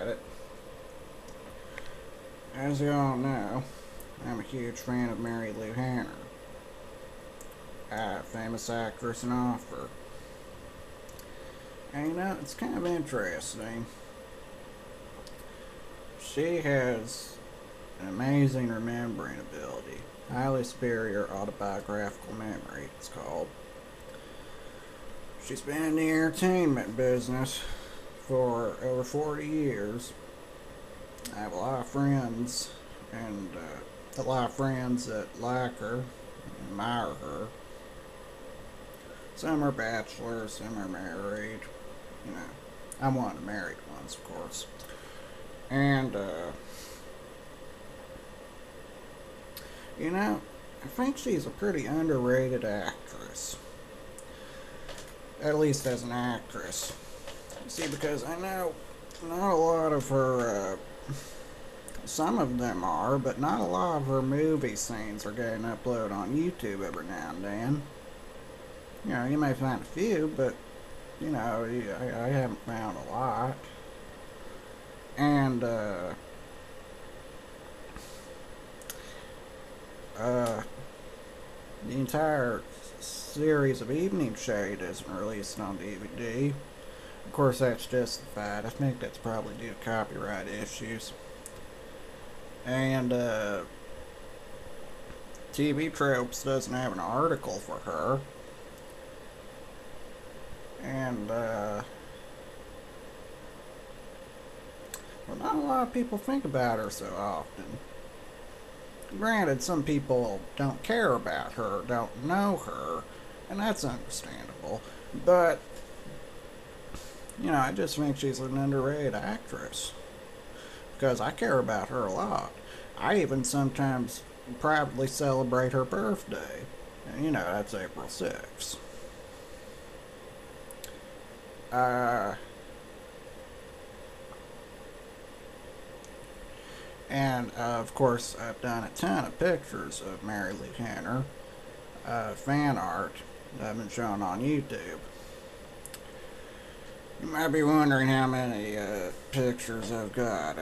at it. As you all know, I'm a huge fan of Marilu Henner, a famous actress and author. And it's kind of interesting. She has an amazing remembering ability. Highly superior autobiographical memory, it's called. She's been in the entertainment business for over 40 years. I have a lot of friends, and a lot of friends that like her, and admire her. Some are bachelors, some are married. I'm one of the married ones, of course. And, I think she's a pretty underrated actress. At least as an actress. See, because I know not a lot of her, some of them are, but not a lot of her movie scenes are getting uploaded on YouTube every now and then. You may find a few, but, I haven't found a lot. And, the entire series of Evening Shade isn't released on DVD. Of course, that's justified. I think that's probably due to copyright issues. And, TV Tropes doesn't have an article for her. And, well, not a lot of people think about her so often. Granted, some people don't care about her, don't know her, and that's understandable. But, I just think she's an underrated actress. Because I care about her a lot. I even sometimes privately celebrate her birthday. And, that's April 6th. And, of course, I've done a ton of pictures of Marilu Henner, fan art that have been shown on YouTube. You might be wondering how many pictures I've got.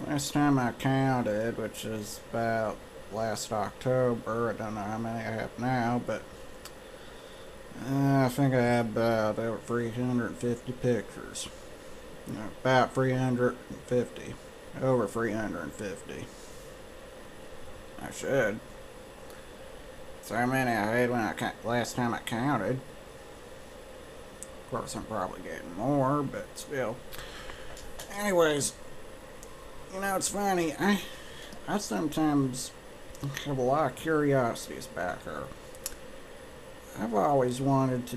Last time I counted, which is about last October, I don't know how many I have now, but I think I have about over 350 pictures. About 350. Over 350. I should. So how many I had when last time I counted. Of course, I'm probably getting more, but still. Anyways, it's funny. I sometimes have a lot of curiosities about her. I've always wanted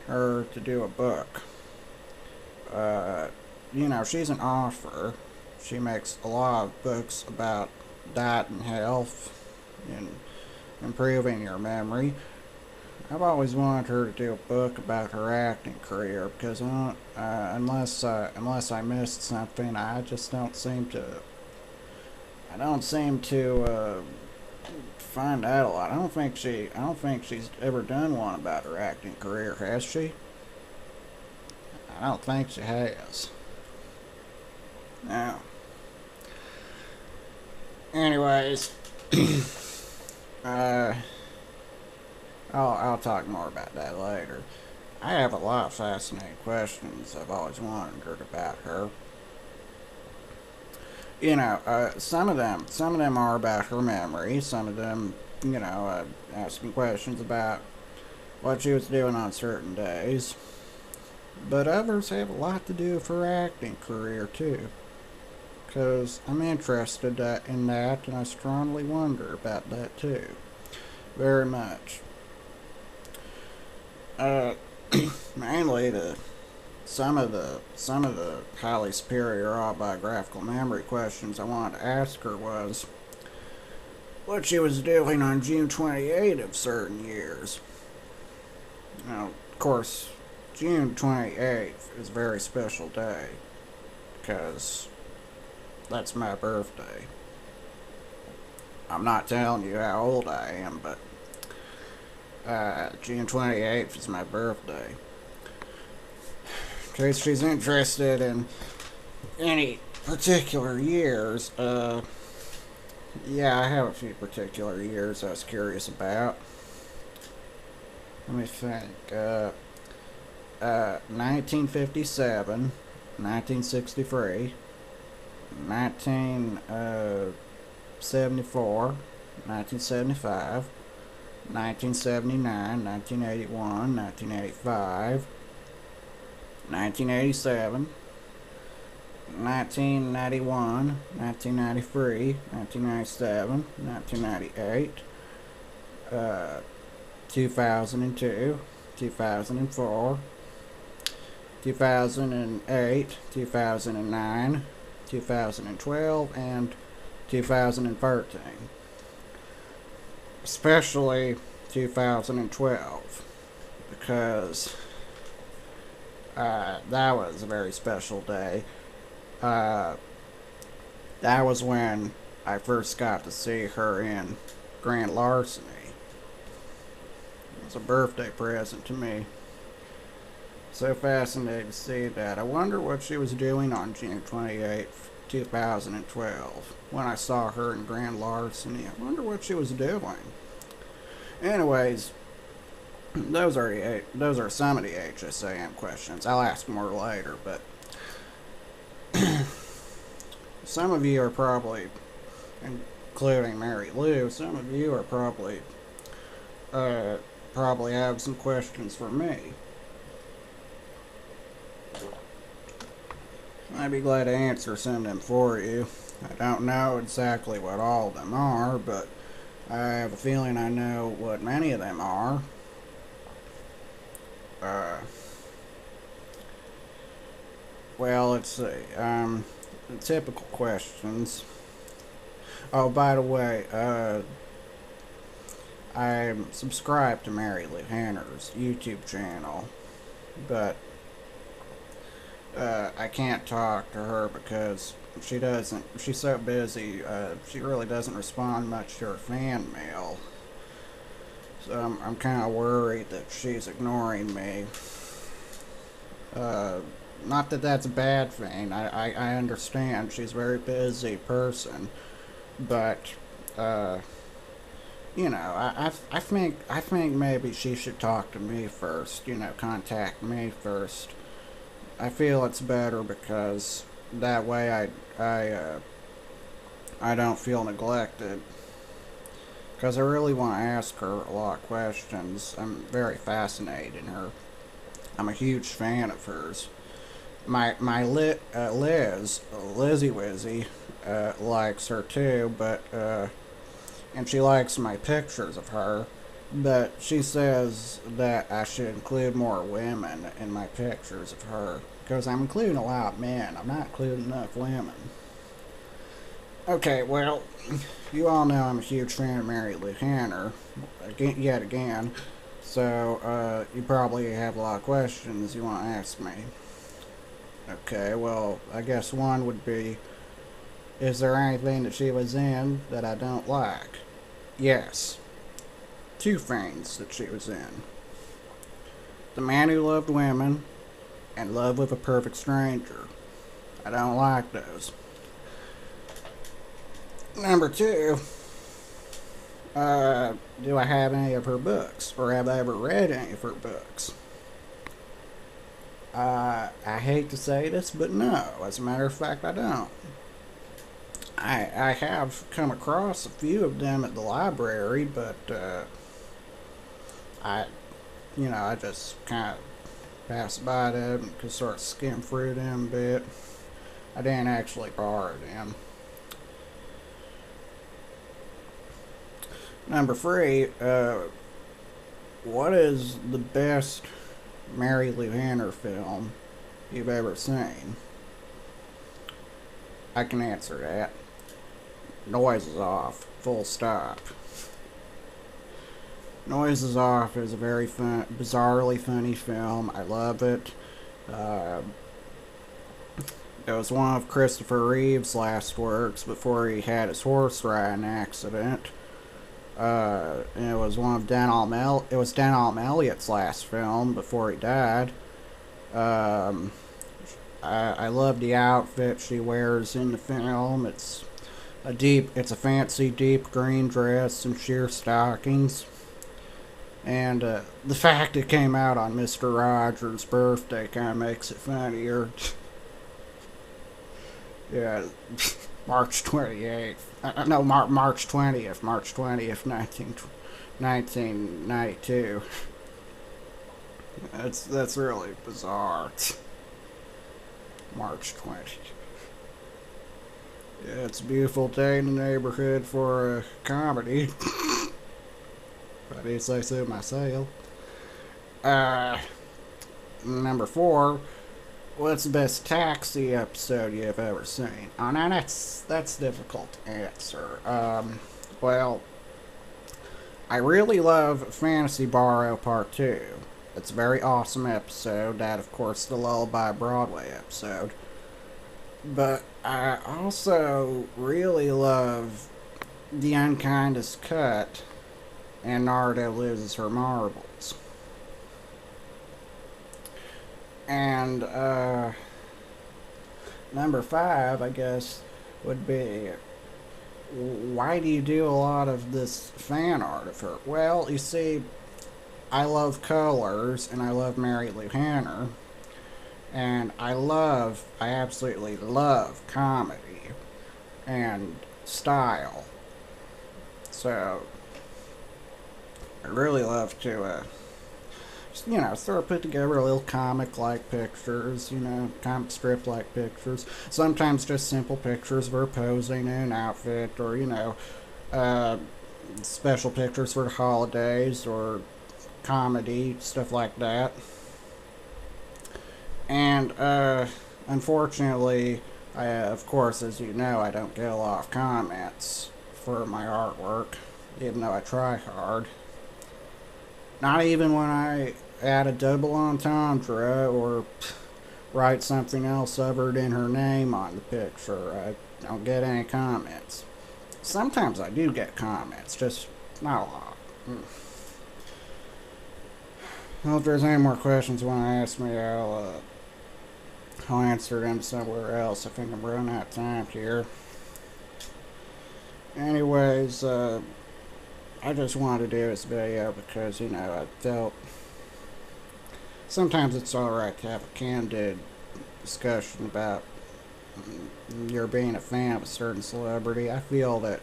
her to do a book. She's an author. She makes a lot of books about diet and health and improving your memory. I've always wanted her to do a book about her acting career because unless I missed something, I just don't seem to. I don't seem to find out a lot. I don't think she's ever done one about her acting career, has she? I don't think she has. Now, anyways, I'll talk more about that later. I have a lot of fascinating questions I've always wondered about her. Some of them are about her memory. Some of them, asking questions about what she was doing on certain days. But others have a lot to do with her acting career, too. Because I'm interested in that, and I strongly wonder about that, too. Very much. Mainly some of the highly superior autobiographical memory questions I wanted to ask her was what she was doing on June 28th of certain years. Of course, June 28th is a very special day because that's my birthday. I'm not telling you how old I am, but June 28th is my birthday. case she's interested in any particular years, yeah, I have a few particular years I was curious about. Let me think. 1957, 1963, 1974, 1975, 1979, 1981, 1985, 1987, 1991, 1993, 1997, 1998, 2002, 2004, 2008, 2009, 2012, and 2013. Especially 2012, because that was a very special day. That was when I first got to see her in Grand Larceny. It was a birthday present to me. So fascinated to see that. I wonder what she was doing on June 28th, 2012, when I saw her in Grand Larceny. I wonder what she was doing. Anyways, those are some of the HSAM questions. I'll ask more later, but some of you are probably, including Marilu, some of you are probably have some questions for me. I'd be glad to answer some of them for you. I don't know exactly what all of them are, but I have a feeling I know what many of them are. Well, let's see. The typical questions. Oh, by the way, I'm subscribed to Marilu Henner's YouTube channel, but I can't talk to her because she's so busy, she really doesn't respond much to her fan mail. So I'm kind of worried that she's ignoring me. Not that that's a bad thing. I understand she's a very busy person, but you know, I think maybe she should talk to me first. You know, contact me first. I feel it's better because that way I don't feel neglected. Because I really want to ask her a lot of questions. I'm very fascinated in her. I'm a huge fan of hers. My Lizzy Wizzy, likes her too, but, and she likes my pictures of her, but she says that I should include more women in my pictures of her, because I'm including a lot of men. I'm not including enough women. Okay, well, you all know I'm a huge fan of Marilu Henner, yet again, so you probably have a lot of questions you want to ask me. Okay, well, I guess one would be, is there anything that she was in that I don't like? Yes. 2 things that she was in. The Man Who Loved Women and Love with a Perfect Stranger. I don't like those. Number 2, do I have any of her books, or have I ever read any of her books? I hate to say this, but no. As a matter of fact, I don't. I have come across a few of them at the library, but I just kind of pass by them and could sort of skim through them a bit. I didn't actually borrow them. Number 3, what is the best Marilu Henner film you've ever seen? I can answer that. Noise is Off. Full stop. Noise is Off is a very fun, bizarrely funny film. I love it. It was one of Christopher Reeve's last works before he had his horse riding accident. And it was one of Denholm Elliott's last film before he died. I love the outfit she wears in the film. It's a fancy deep green dress and sheer stockings. And the fact it came out on Mr. Rogers' birthday kind of makes it funnier. Yeah, March 28th. No, March 20th. March 20th, 1992. That's really bizarre. March 20th. Yeah, it's a beautiful day in the neighborhood for a comedy. If I do say so myself. Number 4. What's the best Taxi episode you've ever seen? Oh, now that's difficult to answer. Well, I really love Fantasy Borrow Part 2. It's a very awesome episode. That, of course, the Lullaby Broadway episode. But I also really love The Unkindest Cut and Nardo Loses Her Marbles. And number 5, I guess, would be, why do you do a lot of this fan art of her? Well, you see, I love colors, and I love Marilu Henner, and I absolutely love comedy and style. So, I really love to, sort of put together a little comic-like pictures, comic strip-like pictures. Sometimes just simple pictures of her posing in an outfit, or, special pictures for the holidays, or comedy, stuff like that. And, unfortunately, of course, as you know, I don't get a lot of comments for my artwork, even though I try hard. Not even when I add a double entendre or write something else other than her name on the picture. I don't get any comments. Sometimes I do get comments, just not a lot. Well, if there's any more questions you want to ask me, I'll answer them somewhere else. I think I'm running out of time here. Anyways, I just wanted to do this video because, I felt sometimes it's alright to have a candid discussion about you're being a fan of a certain celebrity. I feel that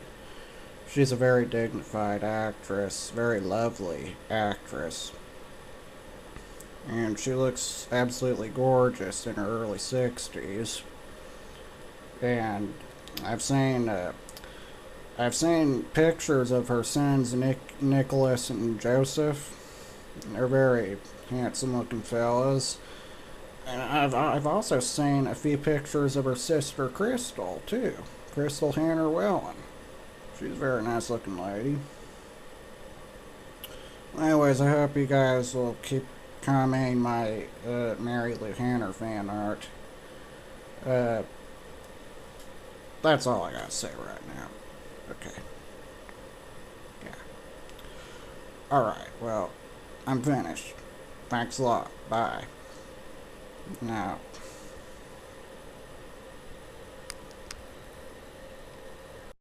she's a very dignified actress, very lovely actress. And she looks absolutely gorgeous in her early 60s. And I've seen pictures of her sons, Nicholas and Joseph. They're very handsome-looking fellas. And I've also seen a few pictures of her sister, Crystal, too. Crystal Henner Wellen. She's a very nice-looking lady. Anyways, I hope you guys will keep commenting my Marilu Henner fan art. That's all I gotta say right now. Okay. Yeah. Alright, well, I'm finished. Thanks a lot. Bye. Now.